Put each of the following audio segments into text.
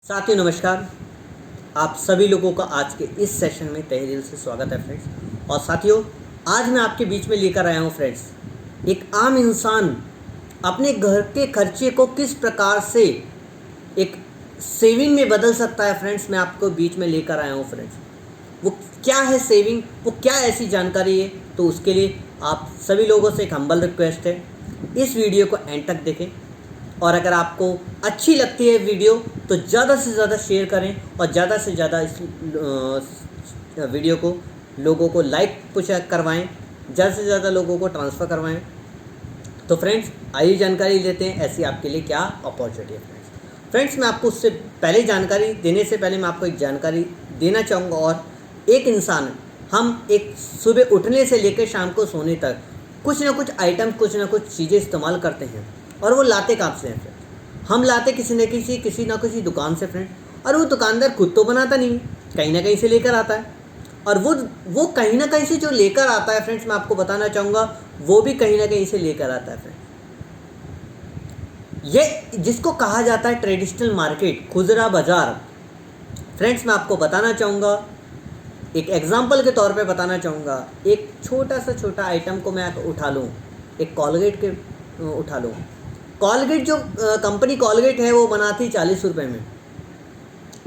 साथियों नमस्कार। आप सभी लोगों का आज के इस सेशन में तहे दिल से स्वागत है फ्रेंड्स। और साथियों, आज मैं आपके बीच में लेकर आया हूँ फ्रेंड्स, एक आम इंसान अपने घर के खर्चे को किस प्रकार से एक सेविंग में बदल सकता है। फ्रेंड्स, मैं आपको बीच में लेकर आया हूँ फ्रेंड्स। वो क्या है सेविंग, वो क्या ऐसी जानकारी है, तो उसके लिए आप सभी लोगों से एक हम्बल रिक्वेस्ट है, इस वीडियो को एंड तक देखें। और अगर आपको अच्छी लगती है वीडियो तो ज़्यादा से ज़्यादा शेयर करें और ज़्यादा से ज़्यादा इस वीडियो को लोगों को लाइक पुश करवाएं, ज़्यादा से ज़्यादा लोगों को ट्रांसफ़र करवाएं। तो फ्रेंड्स, आइए जानकारी लेते हैं ऐसी आपके लिए क्या अपॉर्चुनिटी है। फ्रेंड्स, मैं आपको उससे पहले जानकारी देने से पहले मैं आपको एक जानकारी देना चाहूँगा। और एक इंसान, हम एक सुबह उठने से लेकर शाम को सोने तक कुछ ना कुछ आइटम, कुछ ना कुछ चीज़ें इस्तेमाल करते हैं। और वो लाते कहाँ से हैं फ्रेंड? हम लाते किसी ना किसी दुकान से फ्रेंड। और वो दुकानदार खुद तो बनाता नहीं, कहीं ना कहीं से लेकर आता है। और वो कहीं ना कहीं से जो लेकर आता है फ्रेंड्स, मैं आपको बताना चाहूँगा, वो भी कहीं ना कहीं से लेकर आता है फ्रेंड। ये जिसको कहा जाता है ट्रेडिशनल मार्केट, खुदरा बाज़ार। फ्रेंड्स, मैं आपको बताना चाहूँगा, एक एग्जाम्पल के तौर पे बताना चाहूँगा। एक छोटा आइटम को मैं उठा लूँ, एक कॉलगेट के उठा लूँ। कॉलगेट जो कंपनी कॉलगेट है वो बनाती 40 रुपये में।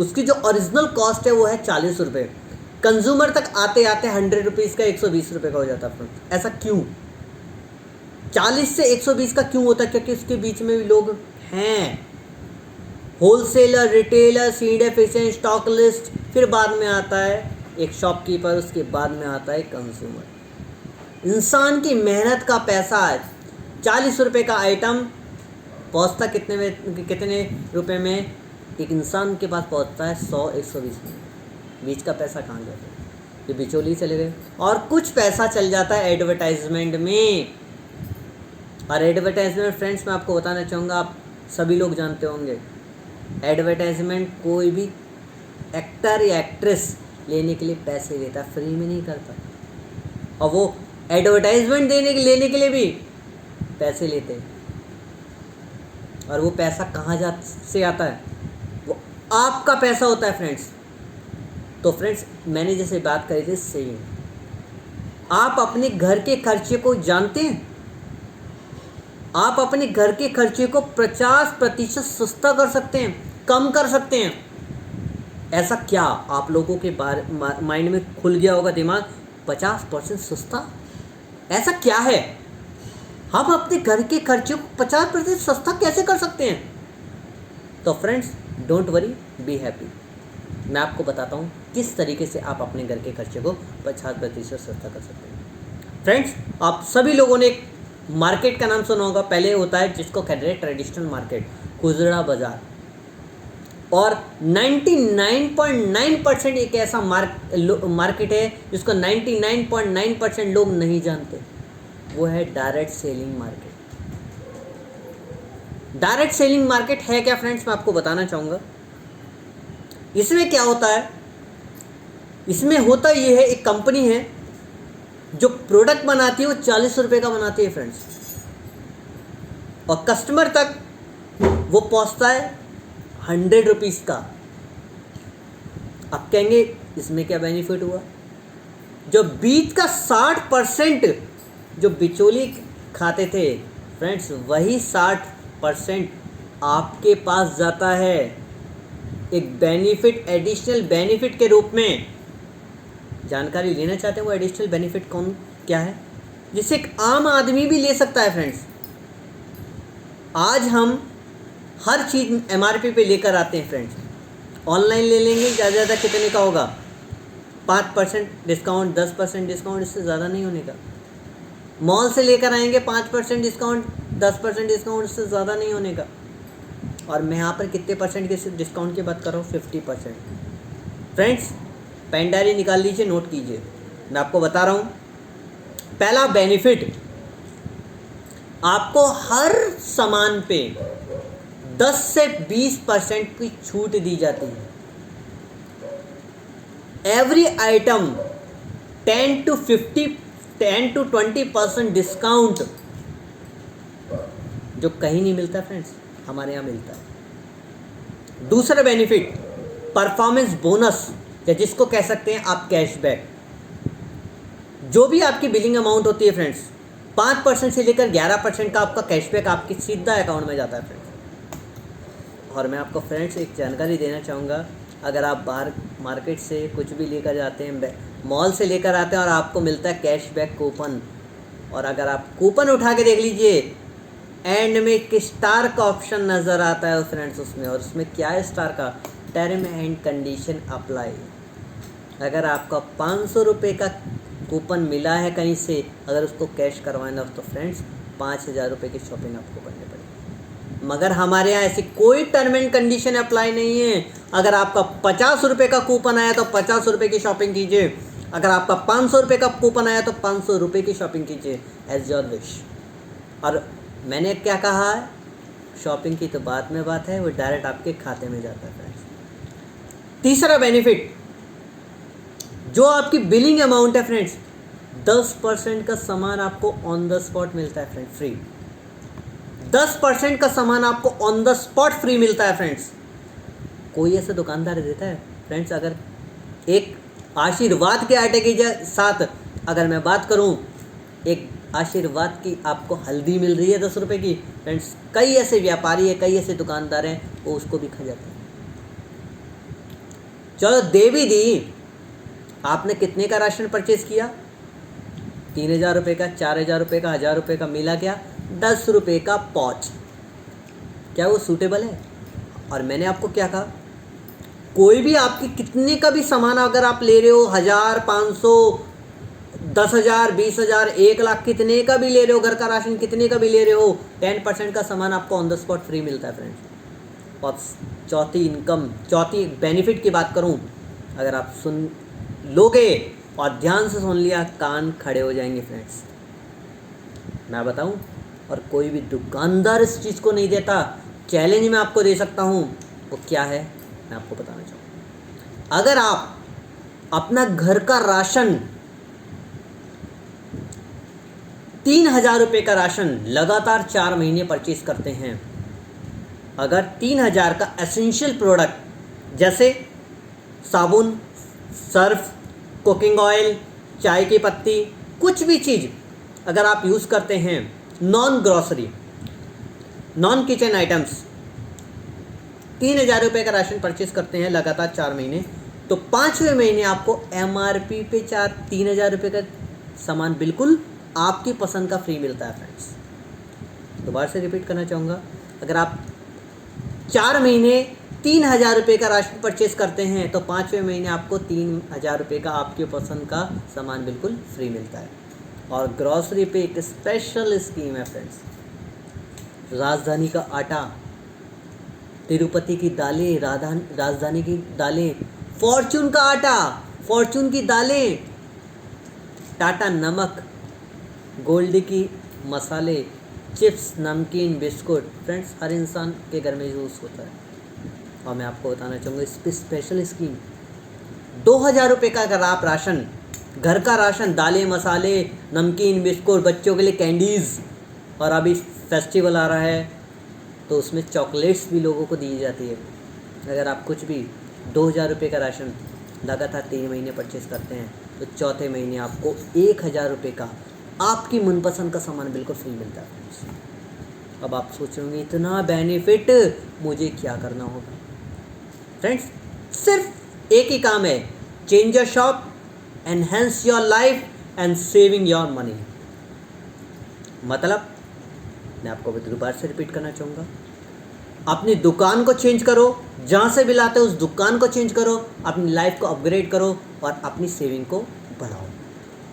उसकी जो ओरिजिनल कॉस्ट है वो है 40 रुपये। कंज्यूमर तक आते आते 100 रुपीज़ का 120 रुपये का हो जाता है। ऐसा क्यों? 40 से 120 का क्यों होता है? क्योंकि उसके बीच में भी लोग हैं, होलसेलर, रिटेलर, सीडेफिशिएंट, स्टॉक लिस्ट, फिर बाद में आता है एक शॉपकीपर, उसके बाद में आता है कंज्यूमर। इंसान की मेहनत का पैसा 40 रुपये का आइटम पहुँचता कितने रुपए में? एक इंसान के पास पहुँचता है 100-120 में। बीच का पैसा कहाँ गया? ये बिचौली चले गए। और कुछ पैसा चल जाता है एडवर्टाइजमेंट में। और एडवर्टाइजमेंट फ्रेंड्स, मैं आपको बताना चाहूँगा, आप सभी लोग जानते होंगे, एडवर्टाइजमेंट कोई भी एक्टर या एक्ट्रेस लेने के लिए पैसे लेता है, फ्री में नहीं करता। और वो एडवर्टाइजमेंट लेने के लिए भी पैसे लेते हैं। और वो पैसा कहाँ से आता है? वो आपका पैसा होता है फ्रेंड्स। तो फ्रेंड्स, मैंने जैसे बात करी थी सेविंग, आप अपने घर के खर्चे को जानते हैं? आप अपने घर के खर्चे को 50% सस्ता कर सकते हैं, कम कर सकते हैं। ऐसा क्या आप लोगों के माइंड में खुल गया होगा दिमाग, 50% सस्ता? ऐसा क्या है? हम अपने घर के खर्चे को 50% सस्ता कैसे कर सकते हैं? तो friends, don't worry, be happy. मैं आपको बताता हूँ किस तरीके से आप अपने घर के खर्चे को 50% सस्ता कर सकते हैं। फ्रेंड्स, आप सभी लोगों ने एक मार्केट का नाम सुना होगा, पहले होता है जिसको कहते हैं ट्रेडिशनल मार्केट, खुदरा बाजार। और 99.9% एक ऐसा मार्केट है जिसको 99.9% लोग नहीं जानते, वो है direct selling market. Direct selling market है क्या फ्रेंड्स? मैं आपको बताना चाहूँगा। इसमें क्या होता है? इसमें होता ये है, एक कंपनी है जो प्रोडक्ट बनाती है, वो 40 रुपये का बनाती है फ्रेंड्स, और कस्टमर तक वो पहुँचता है 100 रुपीज़ का। अब कहेंगे इसमें क्या बेनिफिट हुआ? जो बीच का 60% जो बिचौली खाते थे फ्रेंड्स, वही 60% आपके पास जाता है एक बेनिफिट, एडिशनल बेनिफिट के रूप में। जानकारी लेना चाहते हैं वो एडिशनल बेनिफिट क्या है, जिसे एक आम आदमी भी ले सकता है फ्रेंड्स। आज हम हर चीज़ MRP पे लेकर आते हैं फ्रेंड्स। ऑनलाइन ले लेंगे, ज़्यादा से ज़्यादा कितने का होगा? 5% डिस्काउंट, 10% डिस्काउंट, इससे ज़्यादा नहीं होने का। मॉल से लेकर आएंगे 5% डिस्काउंट, 10% डिस्काउंट, इससे ज़्यादा नहीं होने का। और मैं यहाँ पर कितने परसेंट के डिस्काउंट की बात कर रहा हूँ? 50%। फ्रेंड्स, पेन डायरी निकाल लीजिए, नोट कीजिए, मैं आपको बता रहा हूँ। पहला बेनिफिट, आपको हर सामान पे 10 से 20% की छूट दी जाती है। एवरी आइटम 10 to 20% डिस्काउंट, जो कहीं नहीं मिलता फ्रेंड्स, हमारे यहाँ मिलता है। दूसरा बेनिफिट परफॉर्मेंस बोनस, या जिसको कह सकते हैं आप कैशबैक। जो भी आपकी बिलिंग अमाउंट होती है फ्रेंड्स, 5% से लेकर 11% का आपका कैशबैक आपकी सीधा अकाउंट में जाता है फ्रेंड्स। और मैं आपको फ्रेंड्स एक जानकारी देना चाहूँगा, अगर आप बाहर मार्केट से कुछ भी लेकर जाते हैं, मॉल से लेकर आते हैं और आपको मिलता है कैशबैक कूपन, और अगर आप कूपन उठा के देख लीजिए, एंड में एक स्टार का ऑप्शन नज़र आता है फ्रेंड्स उसमें, और उसमें क्या है स्टार का, टर्म एंड कंडीशन अप्लाई। अगर आपका 500 रुपये का कूपन मिला है कहीं से, अगर उसको कैश करवाना तो फ्रेंड्स 5000 रुपये की शॉपिंग आपको करनी पड़ेगी। मगर हमारे यहाँ ऐसी कोई टर्म एंड कंडीशन अप्लाई नहीं है। अगर आपका 50 रुपये का कूपन आया तो 50 रुपये की शॉपिंग कीजिए, अगर आपका 500 रुपये का कूपन आया तो 500 रुपये की शॉपिंग कीजिए, एज योर विश। और मैंने क्या कहा है, शॉपिंग की तो बाद में बात है, वो डायरेक्ट आपके खाते में जाता है फ्रेंड्स। तीसरा बेनिफिट, जो आपकी बिलिंग अमाउंट है फ्रेंड्स, 10% का सामान आपको ऑन द स्पॉट मिलता है फ्रेंड्स, फ्री। 10% का सामान आपको ऑन द स्पॉट फ्री मिलता है फ्रेंड्स। कोई ऐसा दुकानदार देता है फ्रेंड्स? अगर एक आशीर्वाद के आटे के साथ अगर मैं बात करूं, एक आशीर्वाद की आपको हल्दी मिल रही है 10 रुपये की फ्रेंड्स, कई ऐसे व्यापारी है, कई ऐसे दुकानदार हैं, वो उसको भी खा जाते हैं। चलो दे भी दी, आपने कितने का राशन परचेज किया? 3000 रुपये का, 4000 रुपये का, 1000 रुपये का, मिला क्या? 10 रुपये का पॉच। क्या वो सूटेबल है? और मैंने आपको क्या कहा, कोई भी आपकी कितने का भी सामान अगर आप ले रहे हो, 1000, 500, 10,000, 20,000, 1 लाख, कितने का भी ले रहे हो, घर का राशन कितने का भी ले रहे हो, 10% का सामान आपको ऑन द स्पॉट फ्री मिलता है फ्रेंड्स। और चौथी बेनिफिट की बात करूं, अगर आप सुन लोगे और ध्यान से सुन लिया, कान खड़े हो जाएंगे फ्रेंड्स। मैं बताऊं, और कोई भी दुकानदार इस चीज़ को नहीं देता, चैलेंज मैं आपको दे सकता हूं, वो क्या है मैं आपको बताना चाहूँगा। अगर आप अपना घर का राशन 3000 रुपये का राशन लगातार 4 महीने परचेज करते हैं, अगर 3000 का एसेंशियल प्रोडक्ट जैसे साबुन, सर्फ, कुकिंग ऑयल, चाय की पत्ती, कुछ भी चीज़ अगर आप यूज़ करते हैं, non grocery, non kitchen items, 3000 रुपये का राशन परचेज करते हैं लगातार 4 महीने, तो 5वें महीने आपको MRP पे 3000 रुपये का सामान बिल्कुल आपकी पसंद का फ्री मिलता है फ्रेंड्स। दोबारा से रिपीट करना चाहूँगा, अगर आप 4 महीने 3000 रुपये का राशन परचेज करते हैं, तो 5वें महीने आपको 3000 रुपये का आपके पसंद का सामान बिल्कुल फ्री मिलता है। और ग्रॉसरी पे एक स्पेशल स्कीम है फ्रेंड्स, राजधानी का आटा, तिरुपति की दालें, राजधानी की दालें, फॉर्चून का आटा, फॉर्चून की दालें, टाटा नमक, गोल्ड की मसाले, चिप्स, नमकीन, बिस्कुट, फ्रेंड्स हर इंसान के घर में यूज़ होता है। और मैं आपको बताना चाहूँगा इस पर स्पेशल स्कीम, 2000 रुपये का अगर आप राशन, घर का राशन, दालें, मसाले, नमकीन, बिस्कुट, बच्चों के लिए कैंडीज़, और अभी फेस्टिवल आ रहा है तो उसमें चॉकलेट्स भी लोगों को दी जाती है। अगर आप कुछ भी 2000 रुपये का राशन लगातार 3 महीने परचेज करते हैं, तो चौथे महीने आपको 1000 रुपये का आपकी मनपसंद का सामान बिल्कुल फ्री मिलता है फ्रेंड्स। अब आप सोच रहे होंगे इतना बेनिफिट मुझे क्या करना होगा? फ्रेंड्स सिर्फ एक ही काम है, change your shop, enhance your life and saving your money. मतलब मैं आपको दोबारा से रिपीट करना चाहूँगा, अपनी दुकान को चेंज करो, जहाँ से भी लाते हो उस दुकान को चेंज करो, अपनी लाइफ को अपग्रेड करो और अपनी सेविंग को बढ़ाओ।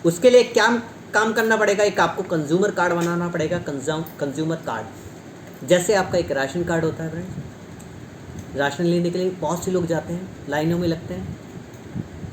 उसके लिए क्या काम करना पड़ेगा? एक आपको कंज्यूमर कार्ड बनाना पड़ेगा। कंज्यूमर कार्ड जैसे आपका एक राशन कार्ड होता है फ्रेंड्स, राशन लेने के लिए बहुत से लोग जाते हैं, लाइनों में लगते हैं,